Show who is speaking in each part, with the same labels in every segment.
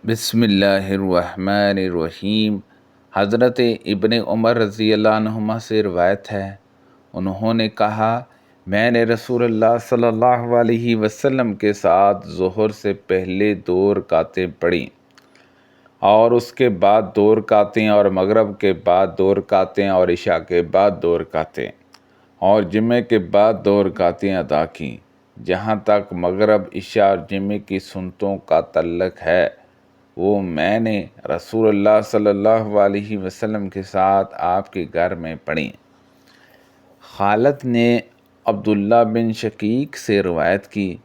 Speaker 1: بسم اللہ الرحمن الرحیم۔ حضرت ابن عمر رضی اللہ عنہما سے روایت ہے، انہوں نے کہا، میں نے رسول اللہ صلی اللہ علیہ وسلم کے ساتھ ظہر سے پہلے 2 رکعتیں پڑھیں، اور اس کے بعد 2 رکعتیں، اور مغرب کے بعد 2 رکعتیں، اور عشاء کے بعد 2 رکعتیں، اور جمعے کے بعد 2 رکعتیں ادا کیں۔ جہاں تک مغرب، عشاء اور جمعے کی سنتوں کا تعلق ہے، وہ میں نے رسول اللہ صلی اللہ علیہ وسلم کے ساتھ آپ کے گھر میں پڑھیں۔ خالد نے عبداللہ بن شقیق سے روایت کی،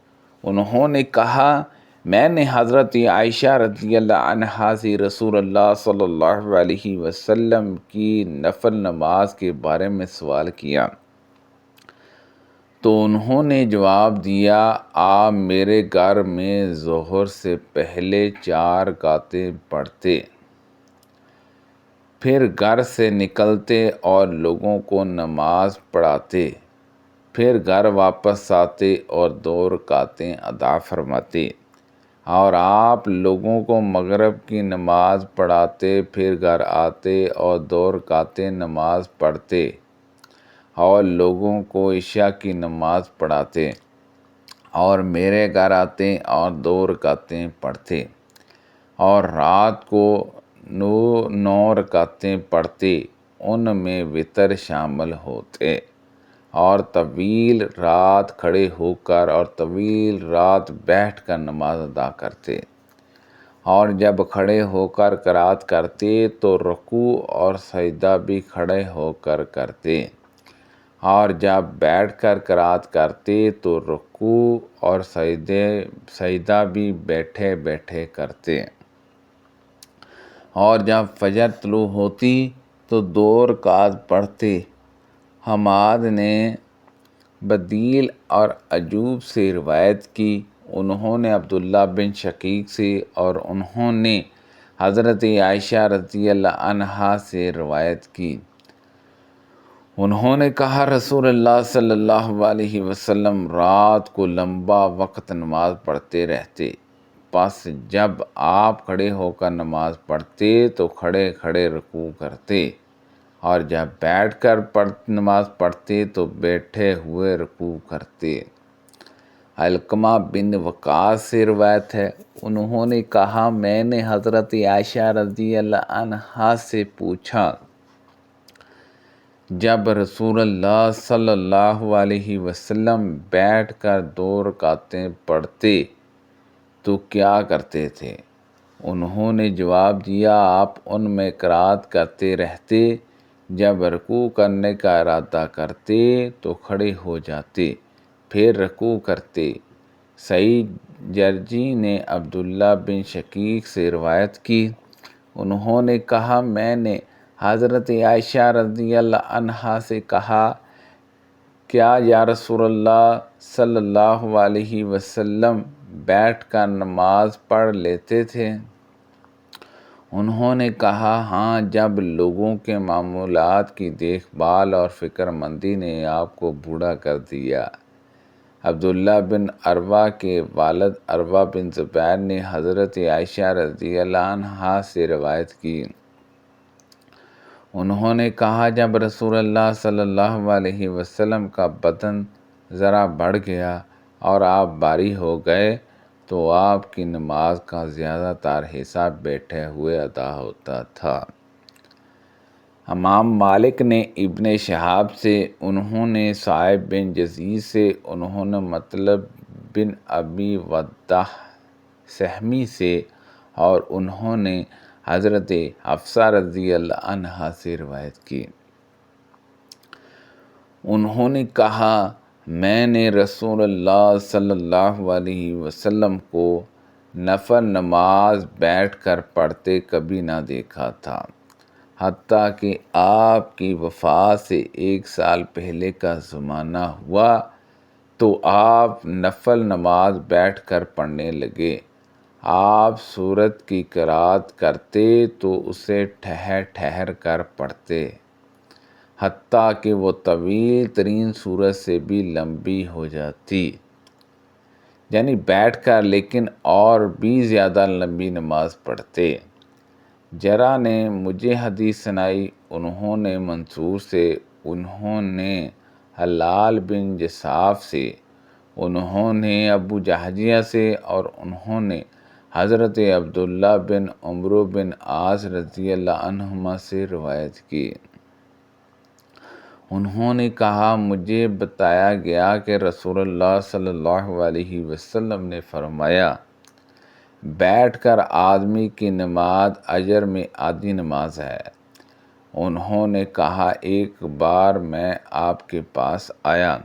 Speaker 1: انہوں نے کہا، میں نے حضرت عائشہ رضی اللہ عنہا سے رسول اللہ صلی اللہ علیہ وسلم کی نفل نماز کے بارے میں سوال کیا، تو انہوں نے جواب دیا، آپ میرے گھر میں ظہر سے پہلے 4 رکعتیں پڑھتے، پھر گھر سے نکلتے اور لوگوں کو نماز پڑھاتے، پھر گھر واپس آتے اور 2 رکعتیں ادا فرماتے، اور آپ لوگوں کو مغرب کی نماز پڑھاتے، پھر گھر آتے اور 2 رکعتیں نماز پڑھتے، اور لوگوں کو عشاء کی نماز پڑھاتے، اور میرے گھر آتے اور 2 رکعتیں پڑھتے، اور رات کو 9 رکعتیں پڑھتے، ان میں وتر شامل ہوتے، اور طویل رات کھڑے ہو کر اور طویل رات بیٹھ کر نماز ادا کرتے، اور جب کھڑے ہو کر قرات کرتے تو رکوع اور سجدہ بھی کھڑے ہو کر کرتے، اور جب بیٹھ کر قرات کرتے تو رکوع اور سجدہ بھی بیٹھے بیٹھے کرتے، اور جب فجر طلوع ہوتی تو 2 رکعت پڑھتے۔ حماد نے بدیل اور ایوب سے روایت کی، انہوں نے عبداللہ بن شقیق سے، اور انہوں نے حضرت عائشہ رضی اللہ عنہا سے روایت کی، انہوں نے کہا، رسول اللہ صلی اللہ علیہ وسلم رات کو لمبا وقت نماز پڑھتے رہتے، پس جب آپ کھڑے ہو کر نماز پڑھتے تو کھڑے کھڑے رکوع کرتے، اور جب بیٹھ کر نماز پڑھتے تو بیٹھے ہوئے رکوع کرتے۔ علقمہ بن وقاص سے روایت ہے، انہوں نے کہا، میں نے حضرت عائشہ رضی اللہ عنہا سے پوچھا، جب رسول اللہ صلی اللہ علیہ وسلم بیٹھ کر 2 رکعتیں پڑھتے تو کیا کرتے تھے؟ انہوں نے جواب دیا، آپ ان میں قرات کرتے رہتے، جب رکوع کرنے کا ارادہ کرتے تو کھڑے ہو جاتے، پھر رکوع کرتے۔ سعید جرجی نے عبداللہ بن شقیق سے روایت کی، انہوں نے کہا، میں نے حضرت عائشہ رضی اللہ عنہا سے کہا، کیا یا رسول اللہ صلی اللہ علیہ وسلم بیٹھ کر نماز پڑھ لیتے تھے؟ انہوں نے کہا، ہاں، جب لوگوں کے معمولات کی دیکھ بھال اور فکر مندی نے آپ کو بوڑھا کر دیا۔ عبداللہ بن عروہ کے والد عروہ بن زبیر نے حضرت عائشہ رضی اللہ عنہا سے روایت کی، انہوں نے کہا، جب رسول اللہ صلی اللہ علیہ وسلم کا بدن ذرا بڑھ گیا اور آپ باری ہو گئے تو آپ کی نماز کا زیادہ تر حصہ بیٹھے ہوئے ادا ہوتا تھا۔ امام مالک نے ابن شہاب سے، انہوں نے صائب بن یزید سے، انہوں نے مطلب بن ابی وداع سہمی سے، اور انہوں نے حضرت حفصہ رضی اللہ عنہا سے روایت کی، انہوں نے کہا، میں نے رسول اللہ صلی اللہ علیہ وسلم کو نفل نماز بیٹھ کر پڑھتے کبھی نہ دیکھا تھا، حتیٰ کہ آپ کی وفات سے 1 سال پہلے کا زمانہ ہوا تو آپ نفل نماز بیٹھ کر پڑھنے لگے۔ آپ سورت کی قرات کرتے تو اسے ٹھہر ٹھہر کر پڑھتے، حتیٰ کہ وہ طویل ترین سورت سے بھی لمبی ہو جاتی۔ یعنی بیٹھ کر، لیکن اور بھی زیادہ لمبی نماز پڑھتے۔ جرا نے مجھے حدیث سنائی، انہوں نے منصور سے، انہوں نے حلال بن جصاف سے، انہوں نے ابو جہجیہ سے، اور انہوں نے حضرت عبداللہ بن عمرو بن عاص رضی اللہ عنہما سے روایت کی۔ انہوں نے کہا، مجھے بتایا گیا کہ رسول اللہ صلی اللہ علیہ وسلم نے فرمایا، بیٹھ کر آدمی کی نماز اجر میں آدھی نماز ہے۔ انہوں نے کہا، ایک بار میں آپ کے پاس آیا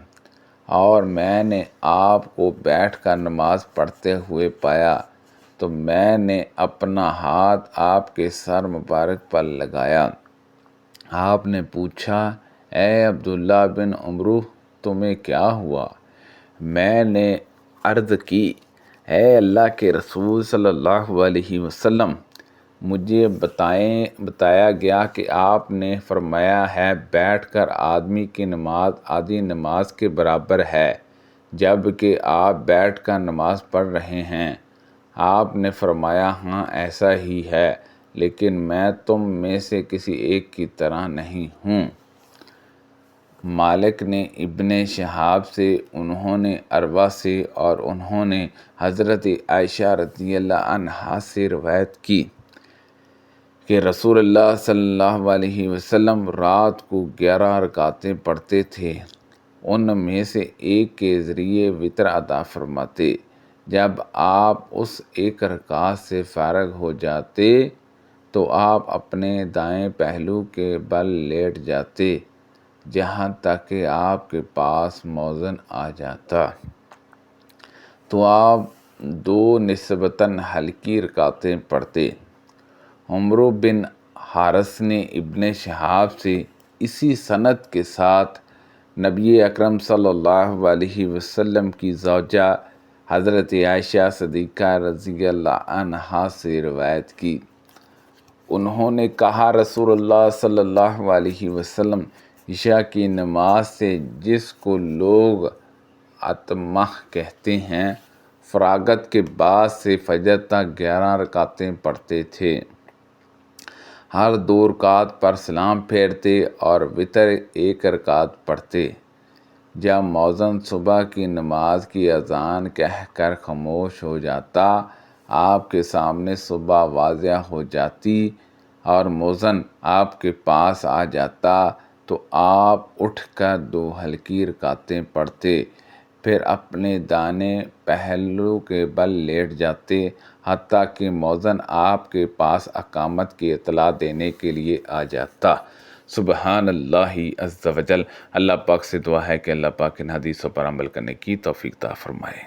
Speaker 1: اور میں نے آپ کو بیٹھ کر نماز پڑھتے ہوئے پایا، تو میں نے اپنا ہاتھ آپ کے سر مبارک پر لگایا۔ آپ نے پوچھا، اے عبداللہ بن عمرو، تمہیں کیا ہوا؟ میں نے عرض کی، اے اللہ کے رسول صلی اللہ علیہ وسلم، مجھے بتایا گیا کہ آپ نے فرمایا ہے بیٹھ کر آدمی کی نماز آدھی نماز کے برابر ہے، جب کہ آپ بیٹھ کر نماز پڑھ رہے ہیں۔ آپ نے فرمایا، ہاں ایسا ہی ہے، لیکن میں تم میں سے کسی ایک کی طرح نہیں ہوں۔ مالک نے ابن شہاب سے، انہوں نے عروہ سے، اور انہوں نے حضرت عائشہ رضی اللہ عنہا سے روایت کی کہ رسول اللہ صلی اللہ علیہ وسلم رات کو 11 رکعتیں پڑھتے تھے، ان میں سے ایک کے ذریعے وتر ادا فرماتے۔ جب آپ اس ایک رکعت سے فارغ ہو جاتے تو آپ اپنے دائیں پہلو کے بل لیٹ جاتے، جہاں تک کہ آپ کے پاس مؤذن آ جاتا تو آپ 2 نسبتاً ہلکی رکعتیں پڑھتے۔ عمرو بن حارث نے ابن شہاب سے اسی سند کے ساتھ نبی اکرم صلی اللہ علیہ وسلم کی زوجہ حضرت عائشہ صدیقہ رضی اللہ عنہا سے روایت کی۔ انہوں نے کہا، رسول اللہ صلی اللہ علیہ وسلم عشاء کی نماز سے، جس کو لوگ عتمہ کہتے ہیں، فراغت کے بعد سے فجر تک 11 رکعتیں پڑھتے تھے۔ ہر 2 رکعت پر سلام پھیرتے اور وتر 1 رکعت پڑھتے۔ جب مؤذن صبح کی نماز کی اذان کہہ کر خاموش ہو جاتا، آپ کے سامنے صبح واضح ہو جاتی اور مؤذن آپ کے پاس آ جاتا تو آپ اٹھ کر 2 ہلکی رکعتیں پڑھتے، پھر اپنے دائیں پہلو کے بل لیٹ جاتے، حتیٰ کہ مؤذن آپ کے پاس اقامت کی اطلاع دینے کے لیے آ جاتا۔ سبحان اللہ عز و جل۔ اللہ پاک سے دعا ہے کہ اللہ پاک ان حدیثوں پر عمل کرنے کی توفیق عطا فرمائے۔